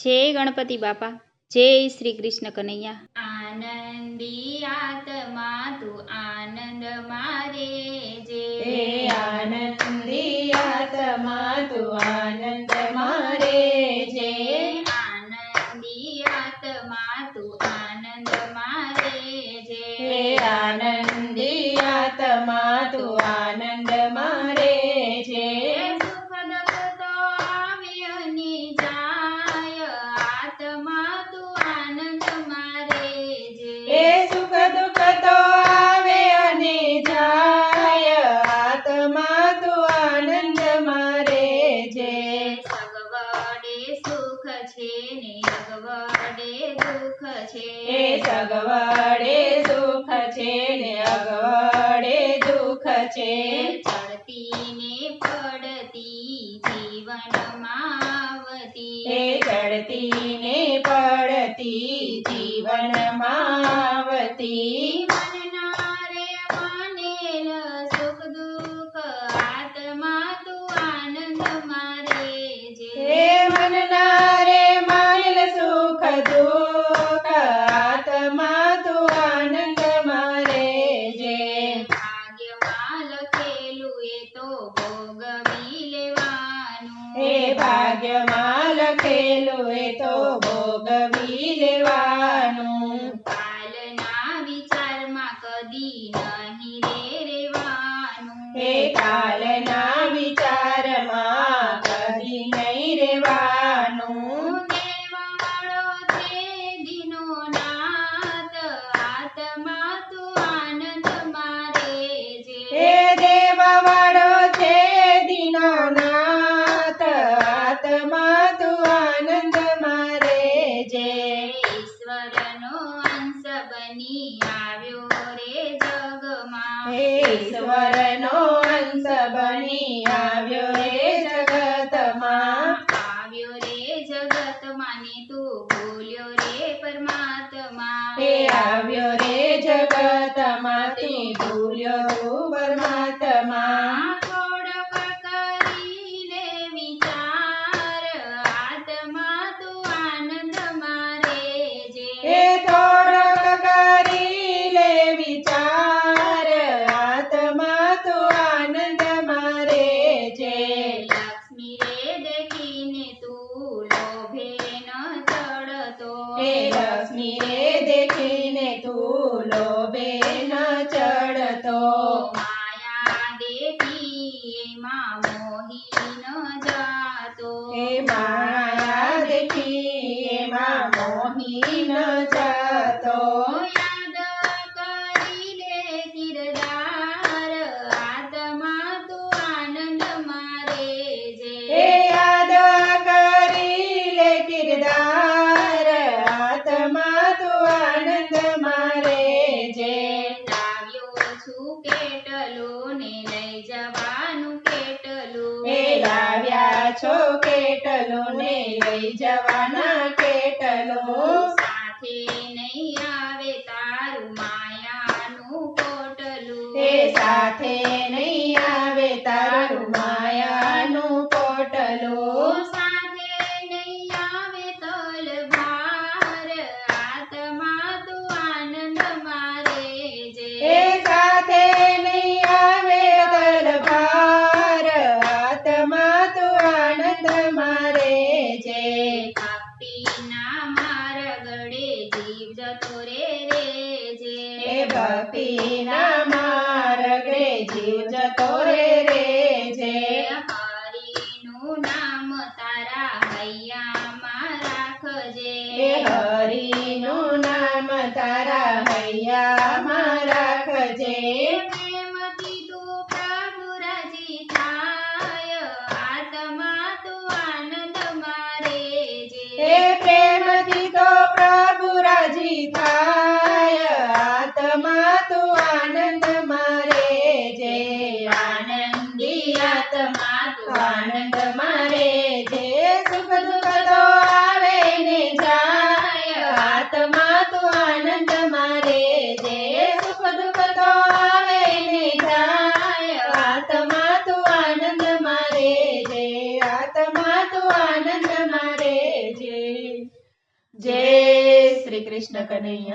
જય ગણપતિ બાપા, જય શ્રી કૃષ્ણ કનૈયા। આનંદી આત્મા તું આનંદ મારે જે, આનંદી આત્મા તું આનંદ મારે જે, આનંદી આત્મા તું આનંદ મારે જે, આનંદી આત્મા તું આનંદ મારે જે, સુખ દુઃખ તો આવે અને જાય, આત્મા તું આનંદ મારે જે, સુખ દુઃખ તો આવે અને જાય, આત્મા તું આનંદ મારે જે, સગવડે સુખ છે ને અગવડે દુઃખ છે, સગવડે સુખ છે ને અગવડે દુઃખ છે, ચડતી ને પડતી જીવનમાં આવતી, ચડતી ને પડતી જીવનમાં આવતી, મનના રે માનેલ સુખ દુઃખ આત્મા તું આનંદ મારે જે, મનના રે માનેલ સુખ દુઃખ આત્મા તું આનંદ મારે જે, ભાગ્યમાં લખેલું એ તો ભોગવી લેવાનું, ભાગ્યમાં લખેલું એ તો ભોગવી લેવાનું, કાલના વિચારમાં કદી નહીં રે રેવાનું, કાલના વિચારમાં કદી નહીં રહેવાનું, દેવાળો છે દિનો નાથ આત્મા તું આનંદ મારે જે, દેવવાળો છે દીનોનાથ આત્મા તું આનંદ મારે જે, ઈશ્વરનો અંશ બની આવ્યો રે જગમાં, ઈશ્વરનો અંશ બની આવ્યો રે જગતમાં, આવ્યો રે જગતમાં ને તું ભૂલ્યો રે પરમાત્મા, આવ્યો રે જગતમાં તે ભૂલ્યો તું પરમાત્મા, થોડોક કરી લે વિચાર આત્મા તું આનંદ મારે જે, થોડોક કરી લે વિચાર આત્મા તું આનંદ મારે જે, લક્ષ્મી રે દેખીને તું લોભે ન ચડતો, લક્ષ્મી રે દેખીને તું લોભે ન ચડતો, માયા દેખી એમાં મોહી ન જાતો, માયા દેખી એમાં મોહી ન જાતો, યાદ કરી લે કિરદાર આત્મા તું આનંદ મારે જે, યાદ કરી લે કિરદાર આત્મા તું આનંદ મારે જે, લાવ્યો છું કેટલું ને લઈ જવાનું કેટલું, લાવ્યા છો કેટલું ને લઈ જવાના કેટલું, સાથે નહીં આવે તારું માયાનું પોટલું, સાથે નહીં આવે તારું માયાનું પોટલું, સાથે નહીં આવે તલભાર આત્મા તું આનંદ મારે જે, સાથે નહીં આવે તલભાર આત્મા તું આનંદ મારે જે, ભક્તિના માર્ગડે જીવ જતો રે જે, ભક્તિના માર્ગે જીવ જતો રે જે, હરિનું નામ તારા હૈયામાં રાખજે, હરિનું નામ તારા હૈયામાં રાખજે, પ્રેમથી તું પ્રભુ રાજી થાય આત્મા તું આનંદ મારે જે, પ્રેમથી તો પ્રભુ રાજી થાય આત્મા તું આનંદ મારે જે, આનંદી આત્મા તું આનંદ મારે જે, સુખ દુઃખ તો આવે ને જાય, આત્મા તું આનંદ મારે જે, સુખ દુઃખ તો આવે જય શ્રી કૃષ્ણ કનૈયા.